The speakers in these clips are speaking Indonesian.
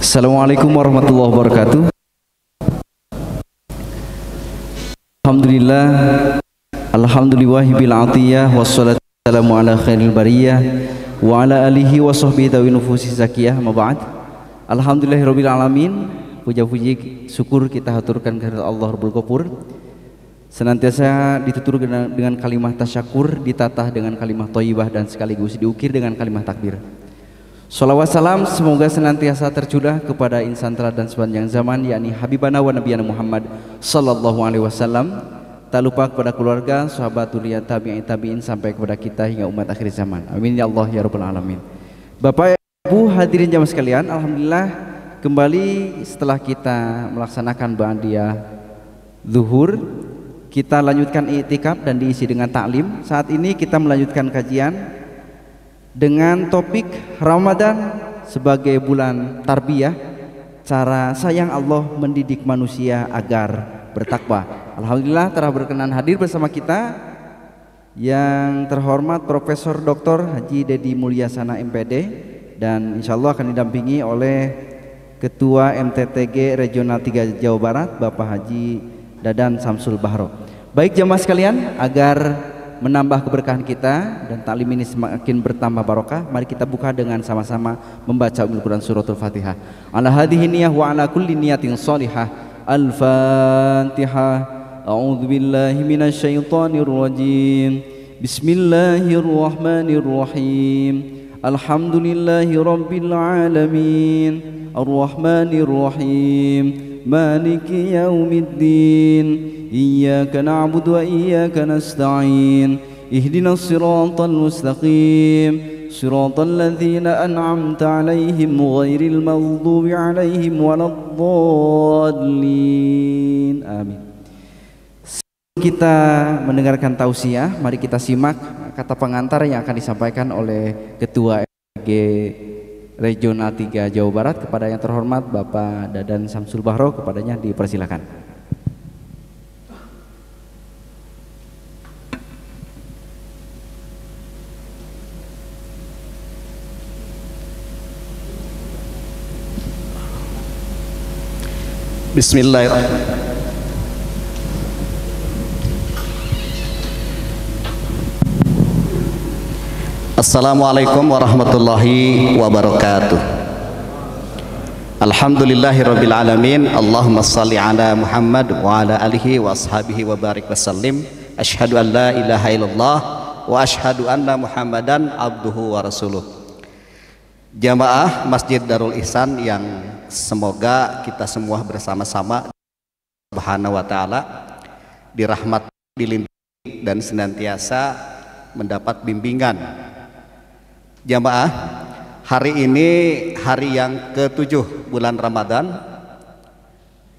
Assalamualaikum warahmatullahi wabarakatuh. Alhamdulillah, alhamdulillahi bil atiyah wassalatu wassalamu ala khairil bariyah wa ala alihi wa sahbihi tawi nufusi zakiyah. Ma ba'd. Alhamdulillahirabbil alamin. Puja-puji syukur kita haturkan kepada Allah Rabbul Ghafur. Senantiasa ditutur dengan kalimah tasyakur, ditatah dengan kalimah thayyibah dan sekaligus diukir dengan kalimah takbir. Shalawat salam semoga senantiasa tercurah kepada insan teladan sepanjang zaman, yakni Habibana wa Nabiyana Muhammad sallallahu alaihi wasallam. Tak lupa kepada keluarga, sahabat, dzurriyyat, tabi'in sampai kepada kita hingga umat akhir zaman. Amin ya Allah ya rabbal alamin. Bapak Ibu hadirin jamaah sekalian, alhamdulillah kembali setelah kita melaksanakan ba'diyah zuhur, kita lanjutkan i'tikaf dan diisi dengan taklim. Saat ini kita melanjutkan kajian dengan topik Ramadan sebagai bulan tarbiyah, cara sayang Allah mendidik manusia agar bertakwa. Alhamdulillah telah berkenan hadir bersama kita yang terhormat Profesor Dr. Haji Dedi Mulyasana MPD, dan insya Allah akan didampingi oleh Ketua MTTG Regional 3 Jawa Barat Bapak Haji Dadan Samsul Bahro. Baik jamaah sekalian, agar menambah keberkahan kita dan taklim ini semakin bertambah barokah, mari kita buka dengan sama-sama membaca Ummul Quran suratul Fatihah. Ala hadhihi niyah wa ala kulli niyatin shalihah. Al-Fatihah. A'udzu billahi minasyaitonir rajim. Bismillahirrahmanirrahim. Alhamdulillahi rabbil alamin. Arrahmanir rahim. Maliki yaumiddin. Iyyaka na'budu wa iyyaka nasta'in. Ihdinas siratal mustaqim. Siratal ladzina an'amta 'alaihim ghairil maghdubi 'alaihim waladdallin. Amin. Kita mendengarkan tausiah, mari kita simak kata pengantar yang akan disampaikan oleh Ketua MTG Regional 3 Jawa Barat kepada yang terhormat Bapak Dadan Samsul Bahro. Kepadanya dipersilakan. Bismillahirrahmanirrahim. Assalamualaikum warahmatullahi wabarakatuh. Alhamdulillahirabbil alamin. Allahumma shalli ala Muhammad wa ala alihi wa ashabihi wa barik wasallim. Asyhadu an la ilaha illallah wa asyhadu anna Muhammadan abduhu wa rasuluh. Jamaah Masjid Darul Ihsan yang semoga kita semua bersama-sama Subhanahu wa taala dirahmati, dilindungi dan senantiasa mendapat bimbingan. Jamaah, hari ini hari yang ke-7 bulan Ramadan.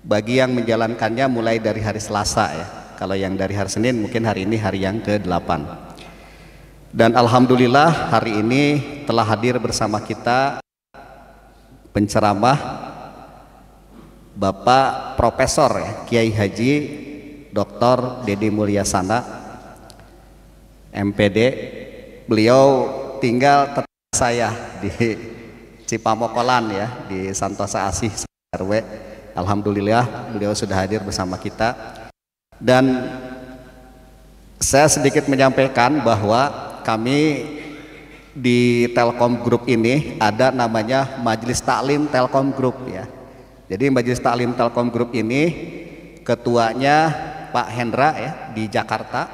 Bagi yang menjalankannya mulai dari hari Selasa ya. Kalau yang dari hari Senin mungkin hari ini hari yang ke-8. Dan alhamdulillah hari ini telah hadir bersama kita penceramah Bapak Profesor ya, Kiai Haji Dr. Dedi Mulyasana MPD. Beliau tinggal tetap saya di Cipamokolan ya, di Santosa Asih RW. Alhamdulillah beliau sudah hadir bersama kita. Dan saya sedikit menyampaikan bahwa kami di Telkom Group ini ada namanya Majelis Taklim Telkom Group ya. Jadi Majelis Taklim Telkom Group ini ketuanya Pak Hendra ya di Jakarta.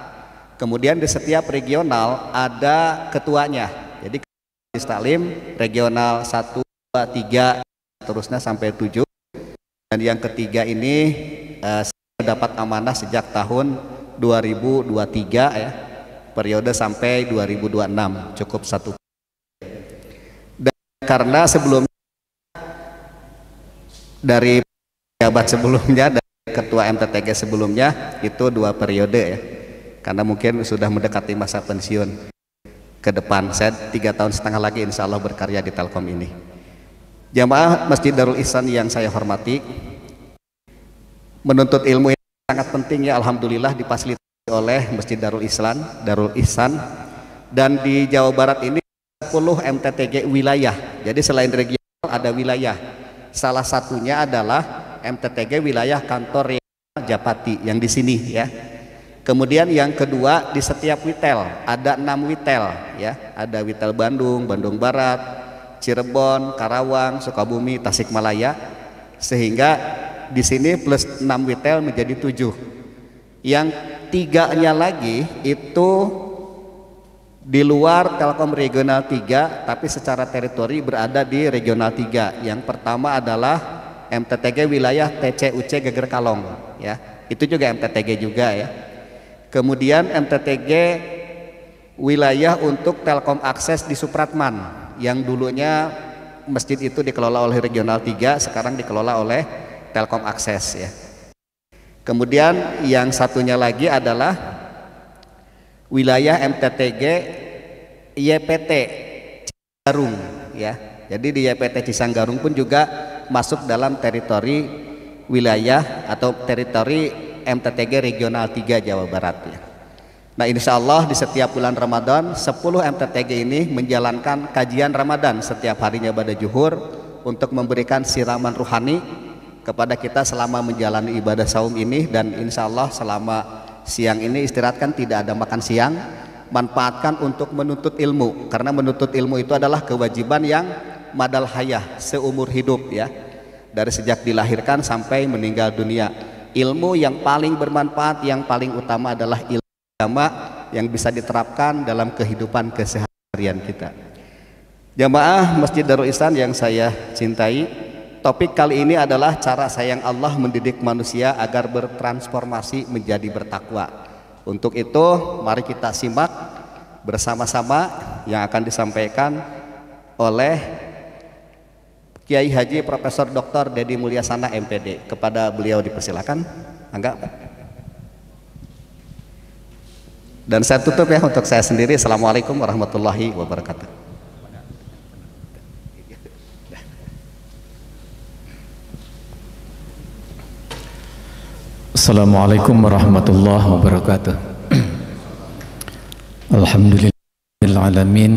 Kemudian di setiap regional ada ketuanya. Jadi Majelis Taklim regional 1, 2, 3 terusnya sampai 7. Dan yang ketiga ini saya dapat amanah sejak tahun 2023 ya. Periode sampai 2026, cukup 1. Dan karena sebelumnya dari pejabat sebelumnya, dari ketua MTTG sebelumnya itu 2 periode ya. Karena mungkin sudah mendekati masa pensiun ke depan. Saya 3,5 tahun lagi insya Allah berkarya di Telkom ini. Jamaah Masjid Darul Ihsan yang saya hormati, menuntut ilmu ini sangat penting ya. Alhamdulillah difasilitasi oleh Masjid Darul Ihsan. Dan di Jawa Barat ini 10 MTTG wilayah. Jadi selain regional ada wilayah. Salah satunya adalah MTTG wilayah kantor Japati yang di sini ya. Kemudian yang kedua, di setiap witel ada 6 witel ya. Ada witel Bandung, Bandung Barat, Cirebon, Karawang, Sukabumi, Tasikmalaya. Sehingga di sini plus 6 witel menjadi 7. Yang 3-nya lagi itu di luar Telkom Regional 3 tapi secara teritori berada di Regional 3. Yang pertama adalah MTTG wilayah TCUC Geger Kalong ya. Itu juga MTTG juga ya. Kemudian MTTG wilayah untuk Telkom Akses di Supratman yang dulunya masjid itu dikelola oleh Regional 3, sekarang dikelola oleh Telkom Akses ya. Kemudian yang satunya lagi adalah wilayah MTTG YPT Cisanggarung ya. Jadi di YPT Cisanggarung pun juga masuk dalam teritori wilayah atau teritori MTTG Regional 3 Jawa Barat ya. Nah, insya Allah di setiap bulan Ramadan 10 MTTG ini menjalankan kajian Ramadan setiap harinya pada zuhur untuk memberikan siraman ruhani kepada kita selama menjalani ibadah saum ini. Dan insya Allah selama siang ini istirahatkan, tidak ada makan siang, manfaatkan untuk menuntut ilmu, karena menuntut ilmu itu adalah kewajiban yang madal hayah, seumur hidup ya, dari sejak dilahirkan sampai meninggal dunia. Ilmu yang paling bermanfaat, yang paling utama adalah ilmu agama yang bisa diterapkan dalam kehidupan keseharian kita. Jamaah Masjid Darul Ihsan yang saya cintai, topik kali ini adalah cara sayang Allah mendidik manusia agar bertransformasi menjadi bertakwa. Untuk itu mari kita simak bersama-sama yang akan disampaikan oleh Kiai Haji Profesor Dr. Dedi Mulyasana MPD. Kepada beliau dipersilakan. Angga. Dan saya tutup ya untuk saya sendiri. Assalamualaikum warahmatullahi wabarakatuh. Assalamualaikum warahmatullahi wabarakatuh. Alhamdulillahil alamin.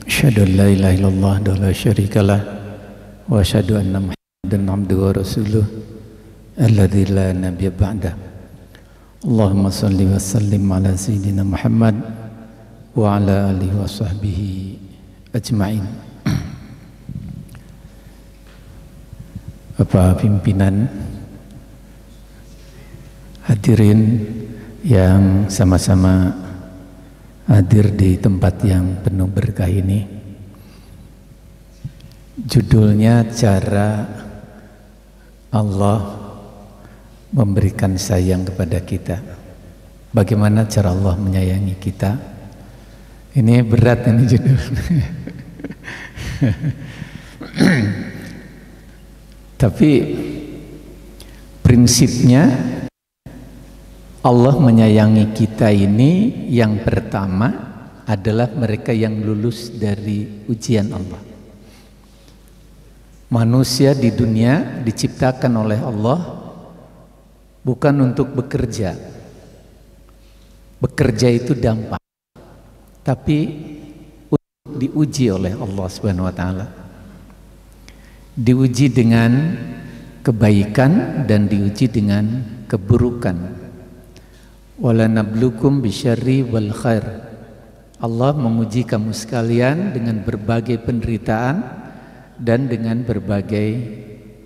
Asyhadu an la ilaha illallah wa la syarikalah. Wa asyhadu anna Muhammadan abduhu wa rasuluh alladzi la nabiyya ba'dah. Allahumma shalli wa sallim ala sayyidina Muhammad wa ala alihi wa sahbihi ajma'in. Bapak pimpinan, hadirin yang sama-sama hadir di tempat yang penuh berkah ini. Judulnya cara Allah memberikan sayang kepada kita. Bagaimana cara Allah menyayangi kita? Ini berat ini judulnya. Tapi prinsipnya Allah menyayangi kita ini yang pertama adalah mereka yang lulus dari ujian Allah. Manusia di dunia diciptakan oleh Allah bukan untuk bekerja. Bekerja itu dampak, tapi untuk diuji oleh Allah Subhanahu wa taala. Diuji dengan kebaikan dan diuji dengan keburukan. Wala nablukum bisyarri wal khair. Allah menguji kamu sekalian dengan berbagai penderitaan dan dengan berbagai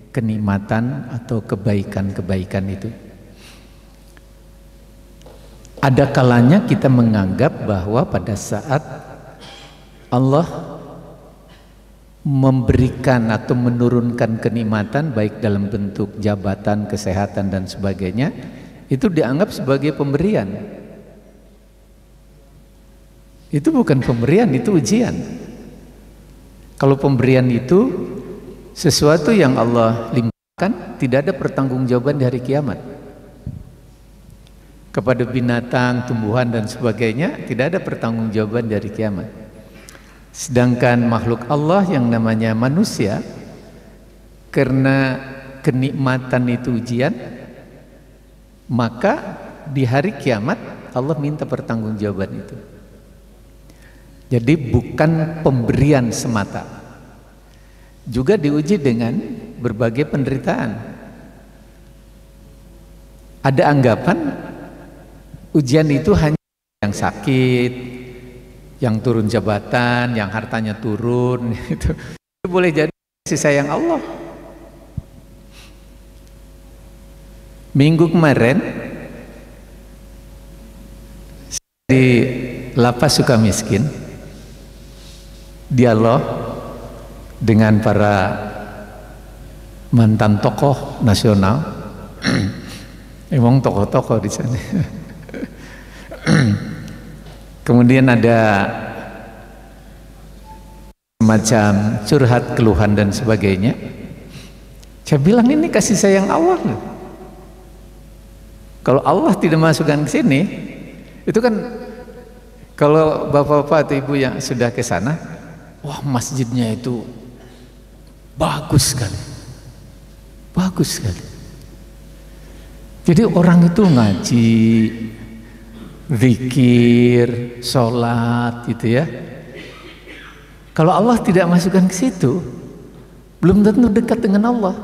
kenikmatan atau kebaikan-kebaikan itu. Ada kalanya kita menganggap bahwa pada saat Allah memberikan atau menurunkan kenikmatan baik dalam bentuk jabatan, kesehatan dan sebagainya, itu dianggap sebagai pemberian. Itu bukan pemberian, itu ujian. Kalau pemberian itu sesuatu yang Allah limpahkan, tidak ada pertanggungjawaban di hari kiamat. Kepada binatang, tumbuhan dan sebagainya tidak ada pertanggungjawaban di hari kiamat. Sedangkan makhluk Allah yang namanya manusia, karena kenikmatan itu ujian, maka di hari kiamat Allah minta pertanggungjawaban itu. Jadi bukan pemberian semata. juga diuji dengan berbagai penderitaan. Ada anggapan ujian itu hanya yang sakit, yang turun jabatan, yang hartanya turun, itu boleh jadi kasih sayang Allah. Minggu kemarin di Lapas Sukamiskin dialog dengan para mantan tokoh nasional. Emang tokoh-tokoh di sana. Kemudian ada semacam curhat, keluhan dan sebagainya. Saya bilang ini kasih sayang Allah loh. Kalau Allah tidak masukkan ke sini, itu kan kalau bapak-bapak atau ibu yang sudah ke sana, wah masjidnya itu bagus sekali. Bagus sekali. Jadi orang itu ngaji, zikir, sholat gitu ya. Kalau Allah tidak masukkan ke situ, belum tentu dekat dengan Allah.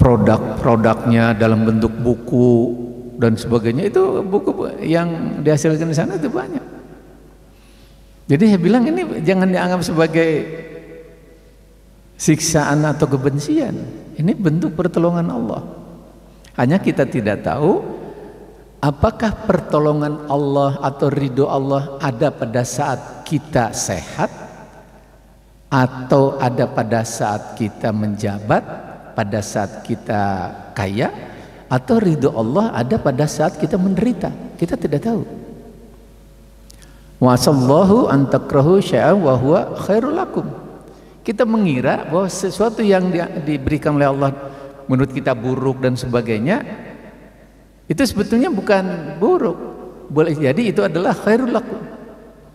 Produk-produknya dalam bentuk buku dan sebagainya, itu buku yang dihasilkan di sana itu banyak. Jadi saya bilang ini jangan dianggap sebagai siksaan atau kebencian. Ini bentuk pertolongan Allah. Hanya kita tidak tahu apakah pertolongan Allah atau ridho Allah ada pada saat kita sehat, atau ada pada saat kita menjabat, pada saat kita kaya, atau ridho Allah ada pada saat kita menderita. Kita tidak tahu. Wa sallahu an takrahu syai'an wa huwa khairul lakum. Kita mengira bahwa sesuatu yang diberikan oleh Allah menurut kita buruk dan sebagainya, itu sebetulnya bukan buruk. Boleh jadi itu adalah khairul lakum,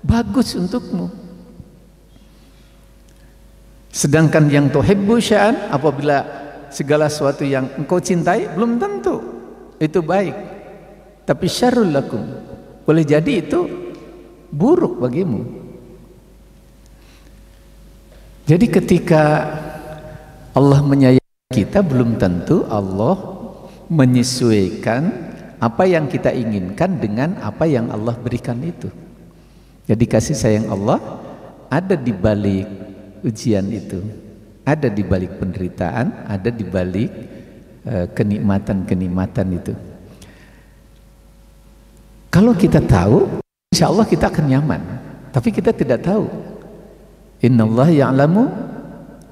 bagus untukmu. Sedangkan yang tuhibbu syai'an, apabila segala sesuatu yang engkau cintai, belum tentu itu baik, tapi syarrul lakum, boleh jadi itu buruk bagimu. Jadi ketika Allah menyayangi kita, belum tentu Allah menyesuaikan apa yang kita inginkan dengan apa yang Allah berikan itu. Jadi kasih sayang Allah ada di balik ujian itu, ada di balik penderitaan, ada di balik kenikmatan-kenikmatan itu. Kalau kita tahu, insya Allah kita akan nyaman. Tapi kita tidak tahu. Innallaha ya'lamu,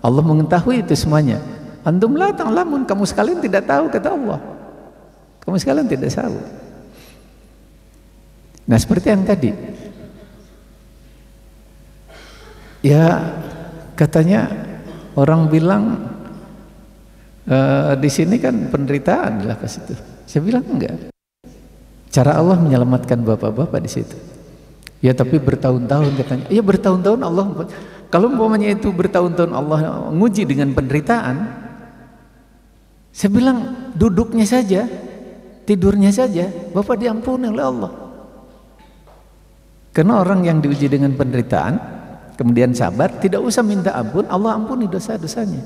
Allah mengetahui itu semuanya. Antum la ta'lamun, kamu sekalian tidak tahu, kata Allah. Kamu sekalian tidak tahu. Nah seperti yang tadi, ya katanya orang bilang di sini kan penderitaan lah pas itu. Saya bilang enggak. Cara Allah menyelamatkan bapak-bapak di situ. Ya tapi bertahun-tahun katanya. Ya bertahun-tahun Allah. Kalau umpamanya itu bertahun-tahun Allah nguji dengan penderitaan, saya bilang duduknya saja, tidurnya saja, bapak diampuni oleh Allah. Karena orang yang diuji dengan penderitaan, kemudian sabar, tidak usah minta ampun, Allah ampuni dosa-dosanya.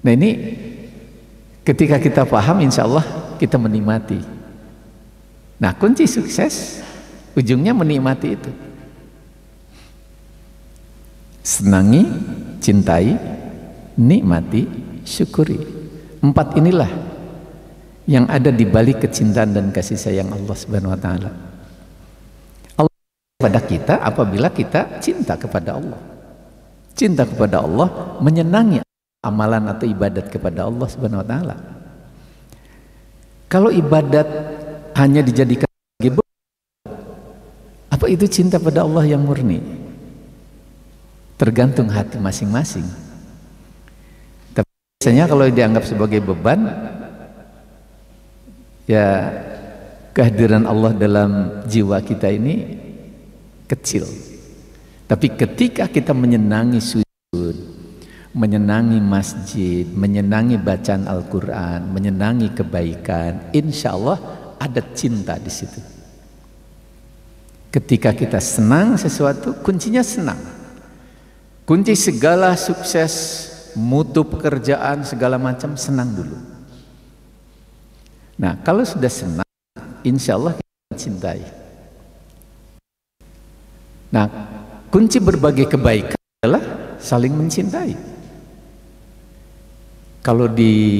Nah ini ketika kita paham, insya Allah kita menikmati. Nah kunci sukses ujungnya menikmati itu. Senangi, cintai, nikmati, syukuri. 4 inilah yang ada di balik kecintaan dan kasih sayang Allah Subhanahu wa taala. Allah pada kita apabila kita cinta kepada Allah. Cinta kepada Allah menyenangi amalan atau ibadat kepada Allah Subhanahu wa taala. Kalau ibadat hanya dijadikan sebagai beban, apa itu cinta pada Allah yang murni? Tergantung hati masing-masing. Tapi biasanya kalau dianggap sebagai beban, ya kehadiran Allah dalam jiwa kita ini kecil. Tapi ketika kita menyenangi sujud, menyenangi masjid, menyenangi bacaan Al-Quran, menyenangi kebaikan, insya Allah ada cinta di situ. Ketika kita senang sesuatu, kuncinya senang. Kunci segala sukses, mutu pekerjaan, segala macam, senang dulu. Nah, kalau sudah senang, insya Allah kita mencintai. Nah, kunci berbagai kebaikan adalah saling mencintai. Kalau di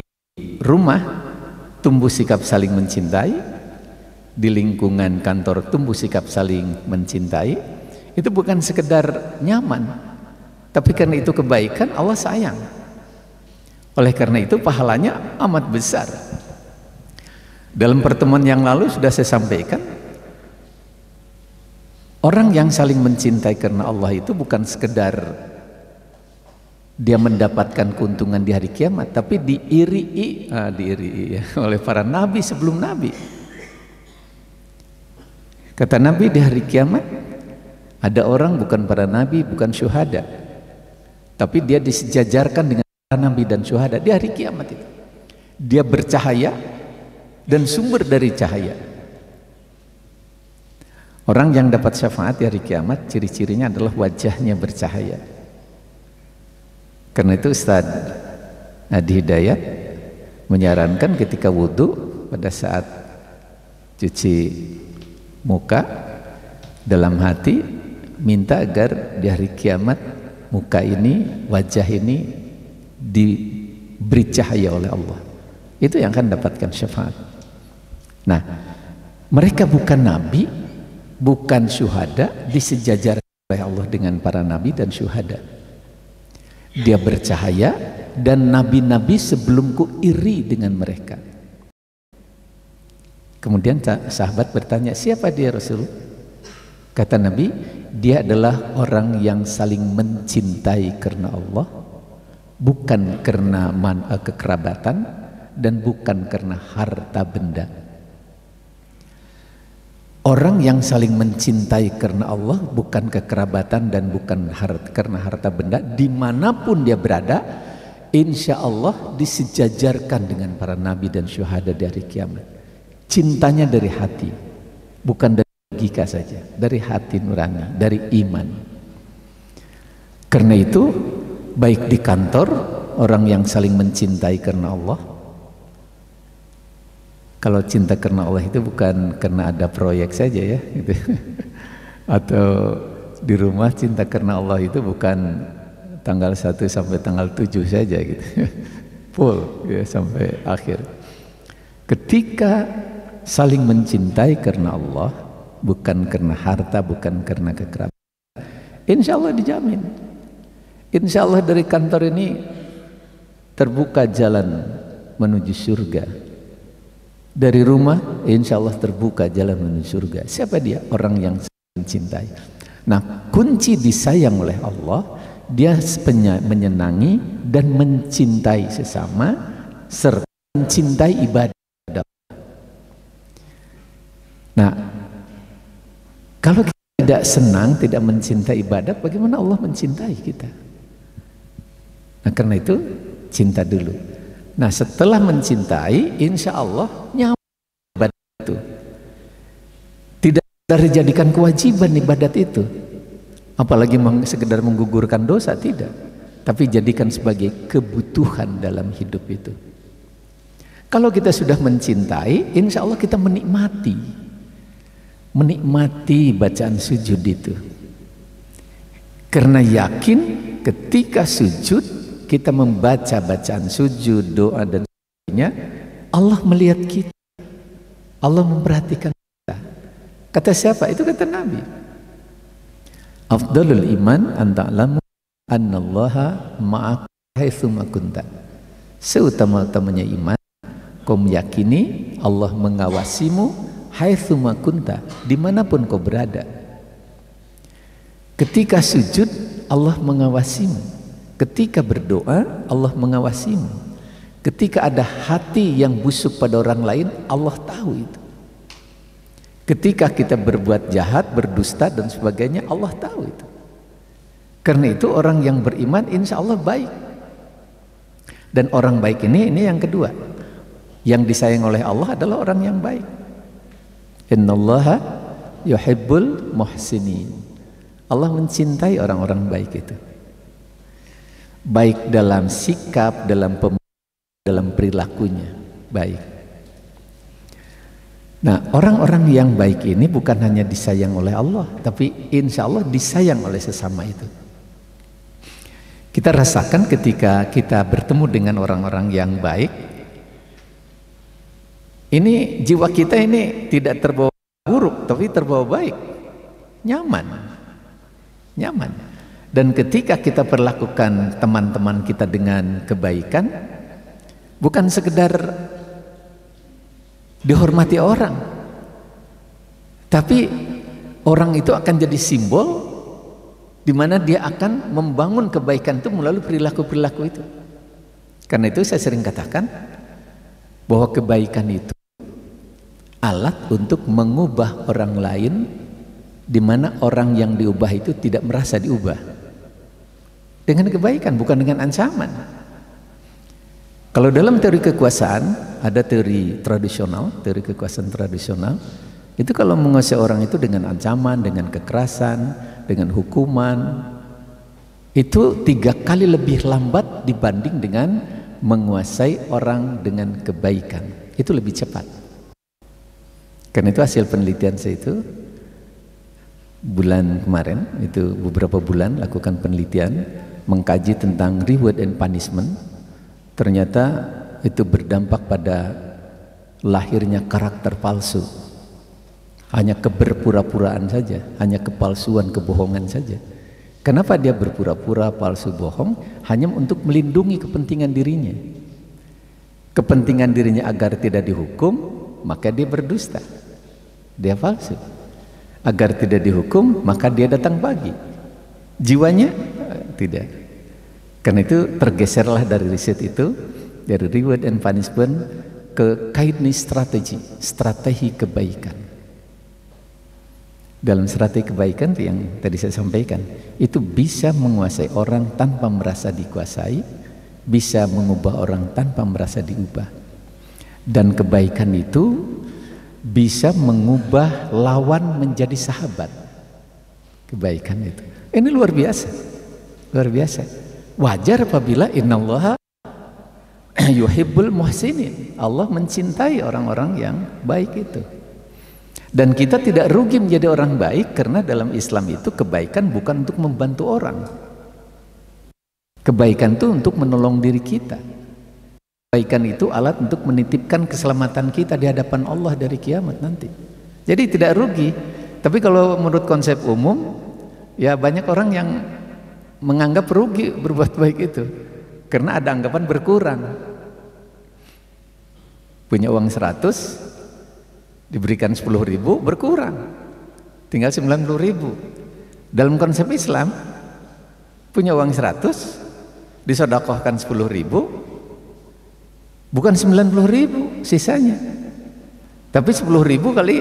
rumah tumbuh sikap saling mencintai, di lingkungan kantor tumbuh sikap saling mencintai, itu bukan sekedar nyaman, tapi karena itu kebaikan, Allah sayang. Oleh karena itu pahalanya amat besar. Dalam pertemuan yang lalu sudah saya sampaikan, orang yang saling mencintai karena Allah itu bukan sekedar dia mendapatkan keuntungan di hari kiamat, tapi diirii ya, oleh para nabi sebelum nabi. Kata Nabi, di hari kiamat ada orang bukan para nabi, bukan syuhada, tapi dia disejajarkan dengan para nabi dan syuhada di hari kiamat itu. Dia bercahaya dan sumber dari cahaya. Orang yang dapat syafaat di hari kiamat, ciri-cirinya adalah wajahnya bercahaya. Karena itu Ustaz Adi Hidayat menyarankan ketika wudhu, pada saat cuci muka, dalam hati minta agar di hari kiamat muka ini, wajah ini diberi cahaya oleh Allah. Itu yang akan dapatkan syafaat. Nah, mereka bukan nabi, bukan syuhada, disejajarkan oleh Allah dengan para nabi dan syuhada. Dia bercahaya, dan nabi-nabi sebelumku iri dengan mereka. Kemudian sahabat bertanya, siapa dia Rasul? Kata Nabi, dia adalah orang yang saling mencintai karena Allah, bukan karena kekerabatan, dan bukan karena harta benda. Orang yang saling mencintai karena Allah, bukan kekerabatan dan bukan karena harta benda, dimanapun dia berada, insya Allah disejajarkan dengan para nabi dan syuhada di hari kiamat. Cintanya dari hati, bukan dari logika saja, dari hati nurani, dari iman. Karena itu, baik di kantor, orang yang saling mencintai karena Allah. Kalau cinta karena Allah itu bukan karena ada proyek saja ya, gitu. Atau di rumah cinta karena Allah itu bukan tanggal 1 sampai tanggal 7 saja gitu. Full ya, sampai akhir. Ketika saling mencintai karena Allah, bukan karena harta, bukan karena kekerabatan, insya Allah dijamin. Insya Allah dari kantor ini terbuka jalan menuju surga. Dari rumah, insya Allah terbuka jalan menuju surga. Siapa dia? Orang yang mencintai. Nah, kunci disayang oleh Allah, dia menyenangi dan mencintai sesama, serta mencintai ibadah. Nah, kalau kita tidak senang, tidak mencintai ibadat, bagaimana Allah mencintai kita? Nah, karena itu cinta dulu. Nah, setelah mencintai, insya Allah nyaman ibadat itu. Tidak dijadikan kewajiban ibadat itu, apalagi sekedar menggugurkan dosa, tidak. Tapi jadikan sebagai kebutuhan dalam hidup itu. Kalau kita sudah mencintai, insya Allah kita menikmati bacaan sujud itu. Karena yakin ketika sujud, kita membaca bacaan sujud, doa dan sebagainya, Allah melihat kita, Allah memperhatikan kita. Kata siapa? Itu kata Nabi. Afdalul iman an ta'lamu annallaha ma'aka haitsu ma kunta. Seutama-utamanya iman, kau meyakini Allah mengawasimu haitsu ma kunta, dimanapun kau berada. Ketika sujud, Allah mengawasimu. Ketika berdoa, Allah mengawasimu. Ketika ada hati yang busuk pada orang lain, Allah tahu itu. Ketika kita berbuat jahat, berdusta dan sebagainya, Allah tahu itu. Karena itu orang yang beriman insya Allah baik. Dan orang baik ini yang kedua, yang disayang oleh Allah adalah orang yang baik. Innallaha yuhibbul muhsinin. Allah mencintai orang-orang baik itu. Baik dalam sikap, dalam perilakunya baik. Nah, orang-orang yang baik ini bukan hanya disayang oleh Allah, tapi insya Allah disayang oleh sesama itu. Kita rasakan ketika kita bertemu dengan orang-orang yang baik, ini jiwa kita ini tidak terbawa buruk, tapi terbawa baik, nyaman. Dan ketika kita perlakukan teman-teman kita dengan kebaikan, bukan sekedar dihormati orang, tapi orang itu akan jadi simbol di mana dia akan membangun kebaikan itu melalui perilaku-perilaku itu. Karena itu saya sering katakan bahwa kebaikan itu alat untuk mengubah orang lain, di mana orang yang diubah itu tidak merasa diubah dengan kebaikan, bukan dengan ancaman. Kalau dalam teori kekuasaan ada teori tradisional, teori kekuasaan tradisional itu kalau menguasai orang itu dengan ancaman, dengan kekerasan, dengan hukuman, itu 3 kali lebih lambat dibanding dengan menguasai orang dengan kebaikan. Itu lebih cepat. Karena itu hasil penelitian saya itu bulan kemarin, itu beberapa bulan lakukan penelitian mengkaji tentang reward and punishment. Ternyata itu berdampak pada lahirnya karakter palsu. Hanya keberpura-puraan saja, hanya kepalsuan, kebohongan saja. Kenapa dia berpura-pura, palsu, bohong? Hanya untuk melindungi kepentingan dirinya. Kepentingan dirinya agar tidak dihukum, maka dia berdusta, dia palsu. Agar tidak dihukum, maka dia datang pagi. Jiwanya tidak. Karena itu tergeserlah dari riset itu, dari reward and punishment ke kindness strategy, strategi kebaikan. Dalam strategi kebaikan yang tadi saya sampaikan, itu bisa menguasai orang tanpa merasa dikuasai, bisa mengubah orang tanpa merasa diubah. Dan kebaikan itu bisa mengubah lawan menjadi sahabat. Kebaikan itu. Ini luar biasa. Luar biasa. Wajar apabila innallaha yuhibbul muhsinin. Allah mencintai orang-orang yang baik itu. Dan kita tidak rugi menjadi orang baik, karena dalam Islam itu kebaikan bukan untuk membantu orang. Kebaikan itu untuk menolong diri kita. Kebaikan itu alat untuk menitipkan keselamatan kita di hadapan Allah dari kiamat nanti. Jadi tidak rugi. Tapi kalau menurut konsep umum, ya banyak orang yang menganggap rugi berbuat baik itu, karena ada anggapan berkurang. Punya uang 100, diberikan 10.000, berkurang, tinggal 90.000. Dalam konsep Islam, punya uang 100, disedekahkan 10.000, bukan 90.000 sisanya, tapi 10.000 kali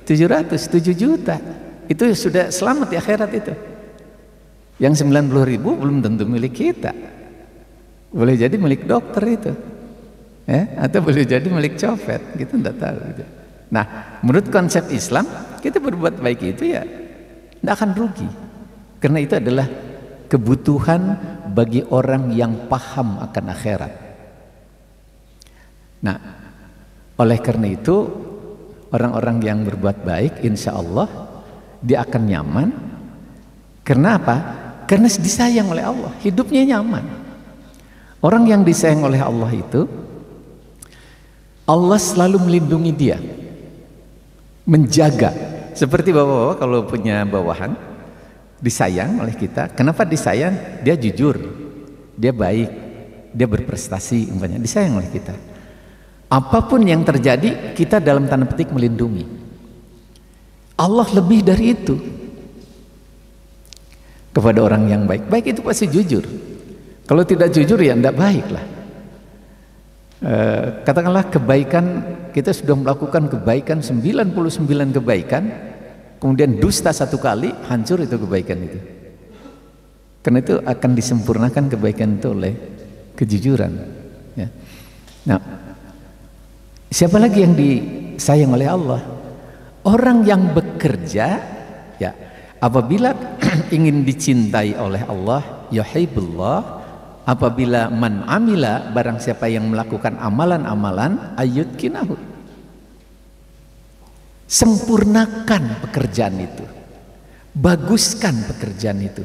700, 7 juta. Itu sudah selamat di akhirat itu. Yang 90.000 belum tentu milik kita, boleh jadi milik dokter itu, ya, atau boleh jadi milik copet, kita tidak tahu gitu. Nah, menurut konsep Islam, kita berbuat baik itu ya tidak akan rugi, karena itu adalah kebutuhan bagi orang yang paham akan akhirat. Nah, oleh karena itu orang-orang yang berbuat baik, insya Allah dia akan nyaman. Karena apa? Karena disayang oleh Allah, hidupnya nyaman. Orang yang disayang oleh Allah itu, Allah selalu melindungi dia, menjaga. Seperti bapak-bapak kalau punya bawahan, disayang oleh kita. Kenapa disayang? Dia jujur, dia baik, dia berprestasi, umpamanya disayang oleh kita. Apapun yang terjadi, kita dalam tanda petik melindungi. Allah lebih dari itu kepada orang yang baik. Baik itu pasti jujur. Kalau tidak jujur ya tidak baik lah. Katakanlah kebaikan, kita sudah melakukan kebaikan 99 kebaikan, kemudian dusta 1 kali, hancur itu kebaikan itu. Karena itu akan disempurnakan kebaikan itu oleh kejujuran, ya. Nah, siapa lagi yang disayang oleh Allah? Orang yang bekerja, ya, apabila ingin dicintai oleh Allah, yuhibbullah, apabila man amila, barang siapa yang melakukan amalan-amalan, ayyudkinahu, sempurnakan pekerjaan itu, baguskan pekerjaan itu.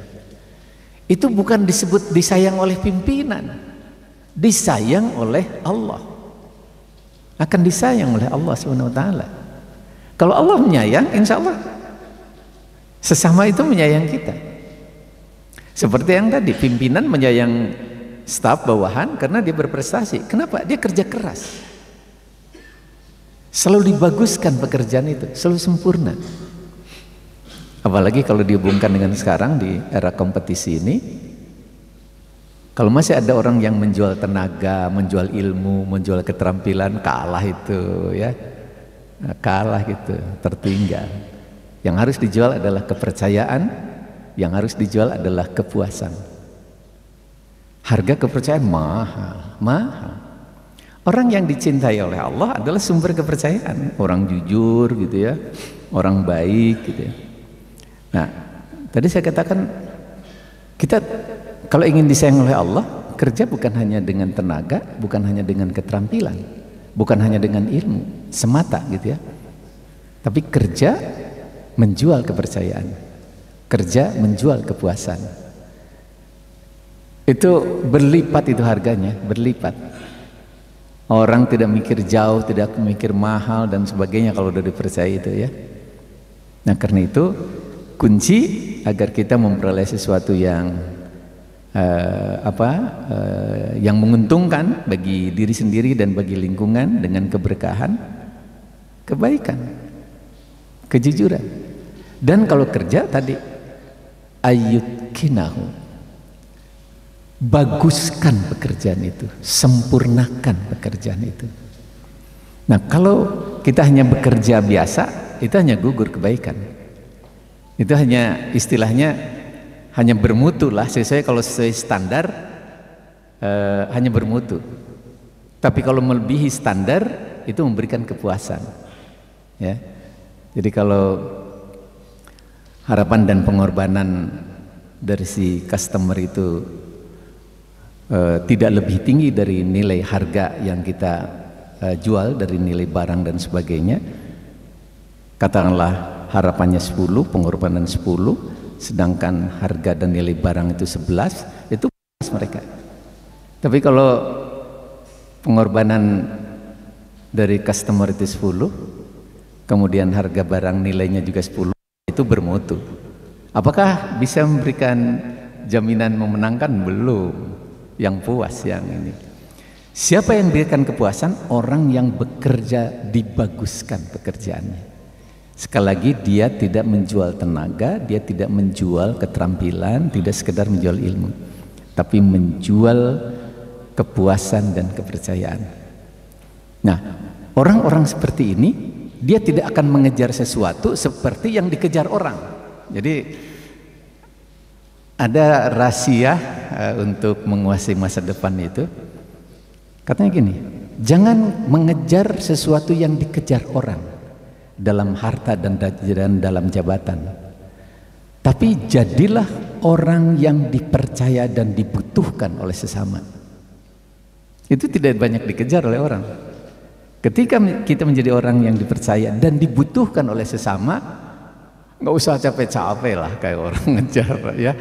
Itu bukan disebut disayang oleh pimpinan, disayang oleh Allah, akan disayang oleh Allah SWT. Kalau Allah menyayang, insya Allah sesama itu menyayang kita. Seperti yang tadi, pimpinan menyayang staf bawahan karena dia berprestasi. Kenapa? Dia kerja keras, selalu dibaguskan pekerjaan itu, selalu sempurna. Apalagi kalau dihubungkan dengan sekarang di era kompetisi ini, kalau masih ada orang yang menjual tenaga, menjual ilmu, menjual keterampilan, kalah itu ya, kalah gitu, tertinggal. Yang harus dijual adalah kepercayaan, yang harus dijual adalah kepuasan. Harga kepercayaan mahal, mahal. Orang yang dicintai oleh Allah adalah sumber kepercayaan, orang jujur gitu ya, orang baik gitu ya. Nah, tadi saya katakan, kita kalau ingin disayang oleh Allah, kerja bukan hanya dengan tenaga, bukan hanya dengan keterampilan, bukan hanya dengan ilmu semata gitu ya, tapi kerja menjual kepercayaan, kerja menjual kepuasan. Itu berlipat, itu harganya berlipat. Orang tidak mikir jauh, tidak mikir mahal dan sebagainya kalau udah dipercaya itu ya. Nah, karena itu kunci agar kita memperoleh sesuatu yang yang menguntungkan bagi diri sendiri dan bagi lingkungan dengan keberkahan, kebaikan, kejujuran. Dan kalau kerja tadi, ayyudkinahu, baguskan pekerjaan itu, sempurnakan pekerjaan itu. Nah, kalau kita hanya bekerja biasa, itu hanya gugur kebaikan. Itu hanya istilahnya hanya bermutu lah, sesuai, kalau sesuai standar hanya bermutu. Tapi kalau melebihi standar itu memberikan kepuasan ya. Jadi kalau harapan dan pengorbanan dari si customer itu tidak lebih tinggi dari nilai harga yang kita jual, dari nilai barang dan sebagainya, katakanlah harapannya 10, pengorbanan 10, sedangkan harga dan nilai barang itu 11, itu puas mereka. Tapi kalau pengorbanan dari customer itu 10, kemudian harga barang nilainya juga 10, itu bermutu. Apakah bisa memberikan jaminan memenangkan? Belum. Yang puas yang ini. Siapa yang memberikan kepuasan? Orang yang bekerja dibaguskan pekerjaannya. Sekali lagi, dia tidak menjual tenaga, dia tidak menjual keterampilan, tidak sekedar menjual ilmu, tapi menjual kepuasan dan kepercayaan. Nah, orang-orang seperti ini, dia tidak akan mengejar sesuatu seperti yang dikejar orang. Jadi ada rahasia untuk menguasai masa depan itu. Katanya gini, jangan mengejar sesuatu yang dikejar orang dalam harta dan dalam jabatan, tapi jadilah orang yang dipercaya dan dibutuhkan oleh sesama. Itu tidak banyak dikejar oleh orang. Ketika kita menjadi orang yang dipercaya dan dibutuhkan oleh sesama, nggak usah capek-capek lah kayak orang ngejar ya.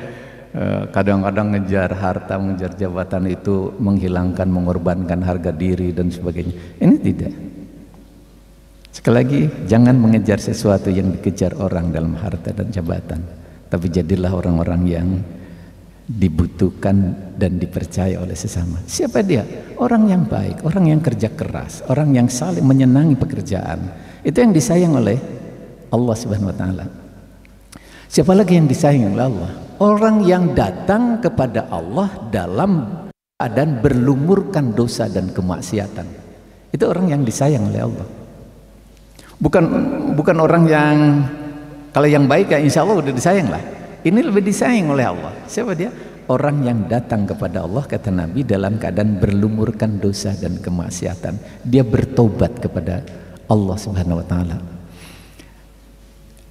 Kadang-kadang ngejar harta, mengejar jabatan itu menghilangkan, mengorbankan harga diri dan sebagainya. Ini tidak. Sekali lagi, jangan mengejar sesuatu yang dikejar orang dalam harta dan jabatan, tapi jadilah orang-orang yang dibutuhkan dan dipercaya oleh sesama. Siapa dia? Orang yang baik, orang yang kerja keras, orang yang saling menyenangi pekerjaan. Itu yang disayang oleh Allah Subhanahu wa taala. Siapa lagi yang disayang oleh Allah? Orang yang datang kepada Allah dalam keadaan berlumurkan dosa dan kemaksiatan. Itu orang yang disayang oleh Allah. Bukan orang yang, kalau yang baik ya insya Allah udah disayang lah. Ini lebih disayang oleh Allah. Siapa dia? Orang yang datang kepada Allah, kata Nabi, dalam keadaan berlumurkan dosa dan kemaksiatan. Dia bertobat kepada Allah Subhanahu wa taala.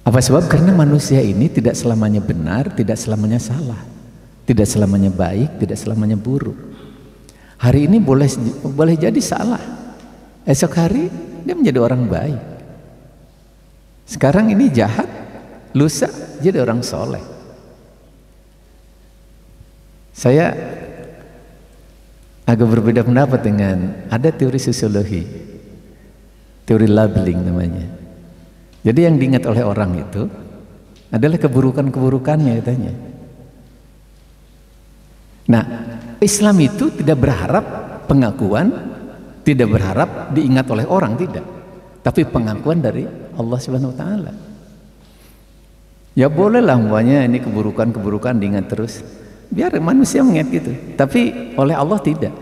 Apa sebab? Karena manusia ini tidak selamanya benar, tidak selamanya salah, tidak selamanya baik, tidak selamanya buruk. Hari ini boleh jadi salah, esok hari dia menjadi orang baik. Sekarang ini jahat, lusa jadi orang soleh. Saya agak berbeda pendapat dengan ada teori sosiologi, teori labeling namanya. Jadi yang diingat oleh orang itu adalah keburukan-keburukannya katanya. Nah, Islam itu tidak berharap pengakuan, tidak berharap diingat oleh orang, tidak. Tapi pengakuan dari Allah Subhanahu wa taala. Ya bolehlah umpamanya ini keburukan-keburukan diingat terus. Biar manusia mengingat gitu. Tapi oleh Allah tidak.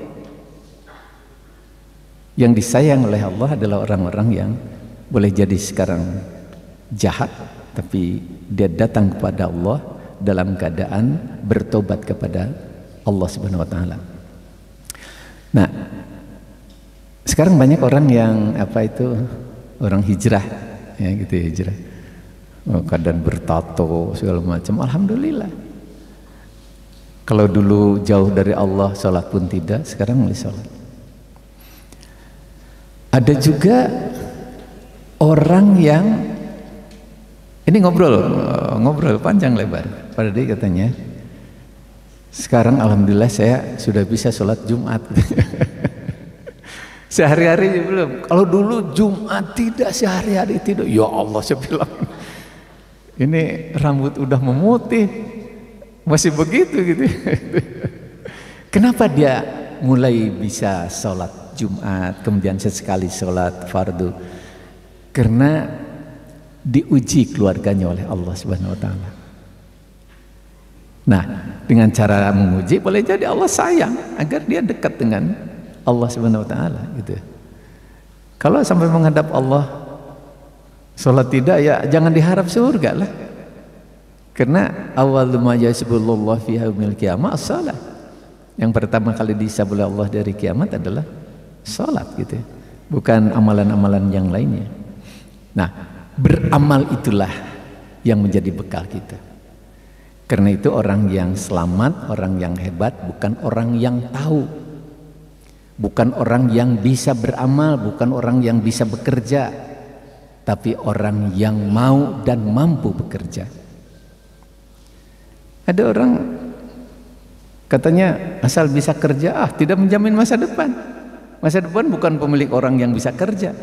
Yang disayang oleh Allah adalah orang-orang yang boleh jadi sekarang jahat, tapi dia datang kepada Allah dalam keadaan bertobat kepada Allah Subhanahu wa taala. Nah, sekarang banyak orang yang orang hijrah, ya gitu ya, hijrah. Keadaan bertato segala macam. Alhamdulillah. Kalau dulu jauh dari Allah, sholat pun tidak, sekarang mulai sholat. Ada juga orang yang ini ngobrol panjang lebar. Pada dia katanya, sekarang alhamdulillah saya sudah bisa sholat Jumat. Sehari-hari belum. Kalau dulu Jumat tidak, sehari-hari tidak. Ya Allah, saya bilang, ini rambut udah memutih, masih begitu gitu. Kenapa dia mulai bisa sholat Jumat, kemudian sesekali sholat fardu? Karena diuji keluarganya oleh Allah Subhanahu wa taala. Nah, dengan cara menguji boleh jadi Allah sayang agar dia dekat dengan Allah Subhanahu wa taala gitu. Kalau sampai menghadap Allah sholat tidak, ya jangan diharap surga lah. Karena awal ma yasbulullah fi yaumil qiyamah as-shalah. Yang pertama kali disabut oleh Allah dari kiamat adalah sholat gitu. Bukan amalan-amalan yang lainnya. Nah, beramal itulah yang menjadi bekal kita. Karena itu orang yang selamat, orang yang hebat bukan orang yang tahu, bukan orang yang bisa beramal, bukan orang yang bisa bekerja, tapi orang yang mau dan mampu bekerja. Ada orang katanya asal bisa kerja, tidak menjamin masa depan. Masa depan bukan pemilik orang yang bisa kerja,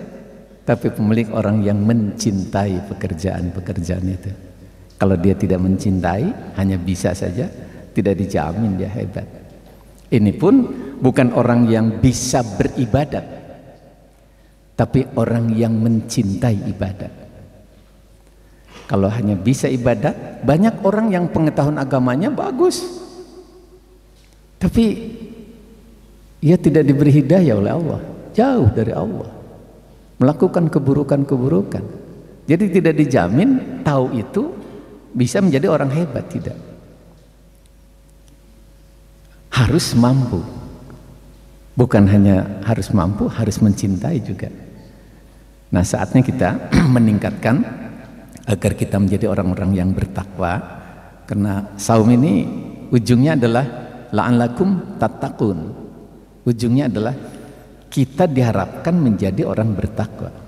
tapi pemilik orang yang mencintai pekerjaan-pekerjaan itu. Kalau dia tidak mencintai, hanya bisa saja, tidak dijamin dia hebat. Ini pun bukan orang yang bisa beribadat, tapi orang yang mencintai ibadat. Kalau hanya bisa ibadat, banyak orang yang pengetahuan agamanya bagus, tapi ia tidak diberi hidayah oleh Allah, jauh dari Allah, melakukan keburukan-keburukan. Jadi tidak dijamin tahu itu bisa menjadi orang hebat, tidak. Harus mampu. Bukan hanya harus mampu, harus mencintai juga. Nah, saatnya kita meningkatkan agar kita menjadi orang-orang yang bertakwa. Karena saum ini ujungnya adalah la'allakum tattaqun. Ujungnya adalah kita diharapkan menjadi orang bertakwa.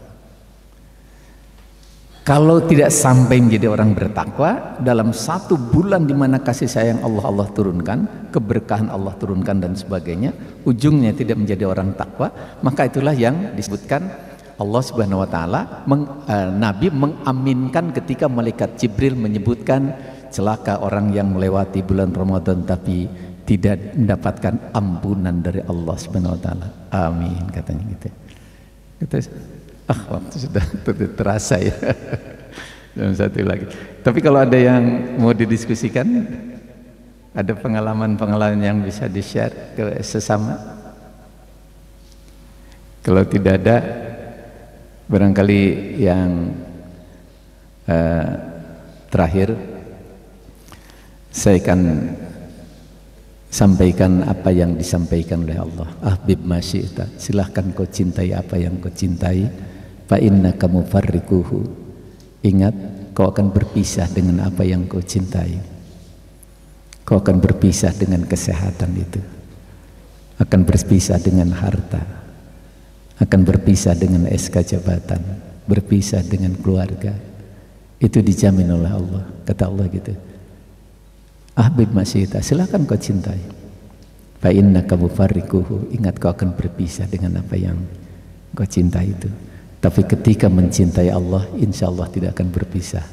Kalau tidak sampai menjadi orang bertakwa dalam 1 bulan di mana kasih sayang Allah turunkan, keberkahan Allah turunkan dan sebagainya, ujungnya tidak menjadi orang takwa, maka itulah yang disebutkan Allah Subhanahu wa taala, Nabi mengaminkan ketika malaikat Jibril menyebutkan celaka orang yang melewati bulan Ramadan tapi tidak mendapatkan ampunan dari Allah Subhanahu wa taala. Amin katanya gitu. Waktu sudah terasa ya. Dan satu lagi. Tapi kalau ada yang mau didiskusikan, ada pengalaman-pengalaman yang bisa di-share ke sesama. Kalau tidak ada, barangkali yang terakhir saya akan sampaikan apa yang disampaikan oleh Allah. Ahbib ma syi'ta, silahkan kau cintai apa yang kau cintai. Fa innaka mufarriquhu, ingat kau akan berpisah dengan apa yang kau cintai. Kau akan berpisah dengan kesehatan itu, akan berpisah dengan harta, akan berpisah dengan SK jabatan, berpisah dengan keluarga. Itu dijamin oleh Allah. Kata Allah gitu, ahbib masyita, silakan kau cintai. Fa innaka mufarriquhu, ingat kau akan berpisah dengan apa yang kau cintai itu. Tapi ketika mencintai Allah, insya Allah tidak akan berpisah.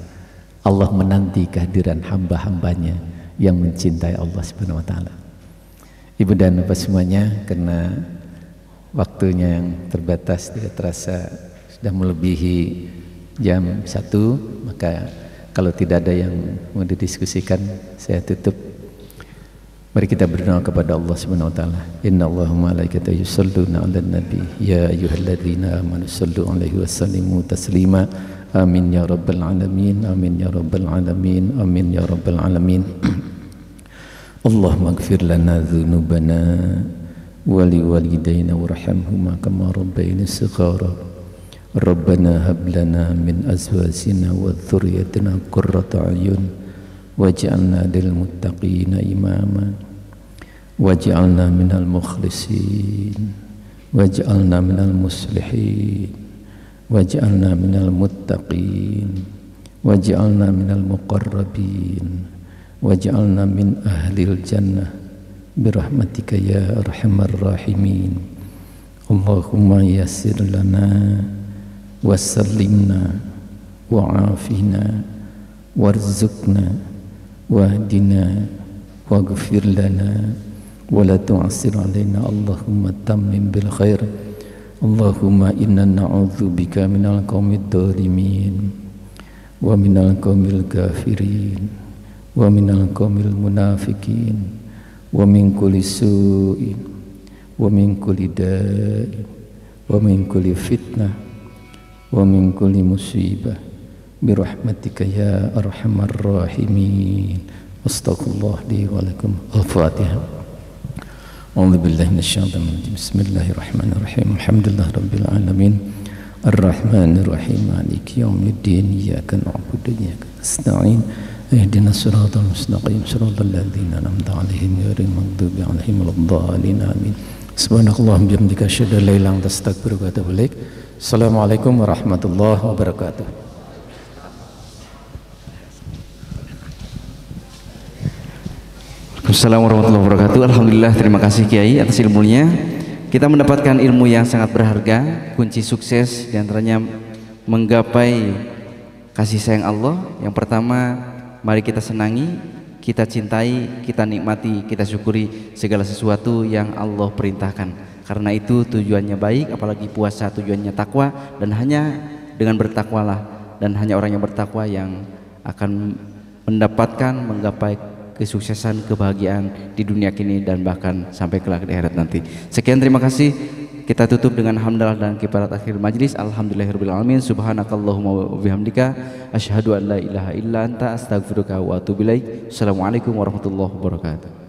Allah menanti kehadiran hamba-hambanya yang mencintai Allah Subhanahu wa taala. Ibu dan Bapak semuanya, karena waktunya yang terbatas, tidak terasa sudah melebihi jam 1, maka kalau tidak ada yang mau didiskusikan, saya tutup. Mari kita berdoa kepada Allah Subhanahu wa taala. Innallaha wa malaikatahu yusholluna 'alan nabi ya ayyuhalladzina amanu shallu 'alaihi wa sallimu taslima. Amin ya rabbal alamin. Amin ya rabbal alamin. Amin ya rabbal alamin. Allahumma ighfir lana dzunubana wa liwalidayna warhamhuma kama rabbayana shighara. Rabbana hab lana min azwajina wa dhurriyyatina qurrata a'yun waj'alna lil muttaqina imama waj'alna minal mukhlisin waj'alna minal muslihin waj'alna minal muttaqin waj'alna minal muqarrabin waj'alna min ahlil jannah birahmatika ya arhamar rahimin. Allahumma yassir lana wa sallimna wa afina warzuqna wahdina waghfir lana wa la tu'assir alaina. Allahumma tammim bil khair. Allahumma inna na'udzubika minal qaumid dhalimin wa minal qaumil kafirin wa minal qaumil munafikin wa min kulli su'in wa min kulli da'in wa min kulli fitnah wa min kulli musibah birahmatika ya arhamar rahimin. Astaghfirullah li wa lakum. Al-Fatihah. A'udzu billahi minasyaitonir rajim. Bismillahirrahmanirrahim. Alhamdulillah rabbil alamin. Arrahmanir rahim. Maliki yaumiddin. Iyyaka na'budu wa iyyaka nasta'in. Ihdinas siratal mustaqim. Siratal ladzina an'amta 'alaihim ghairil maghdubi 'alaihim waladdallin. Amin. Subhanakallahumma bihamdika asyhadu an la ilaha illa anta astaghfiruka wa atubu ilaik. Assalamualaikum warahmatullahi wabarakatuh. Assalamualaikum warahmatullahi wabarakatuh. Alhamdulillah, terima kasih Kiai atas ilmunya. Kita mendapatkan ilmu yang sangat berharga. Kunci sukses diantaranya menggapai kasih sayang Allah. Yang pertama, mari kita senangi, kita cintai, kita nikmati, kita syukuri segala sesuatu yang Allah perintahkan. Karena itu tujuannya baik, apalagi puasa tujuannya takwa, dan hanya dengan bertakwalah dan hanya orang yang bertakwa yang akan mendapatkan menggapai kesuksesan, kebahagiaan di dunia kini dan bahkan sampai kelak di akhirat nanti. Sekian, terima kasih. Kita tutup dengan hamdalah dan kibarat akhir majlis. Alhamdulillahirabbil alamin. Subhanakallahumma wa bihamdika asyhadu an la ilaha illa anta astaghfiruka wa atubu ilaik. Assalamualaikum warahmatullahi wabarakatuh.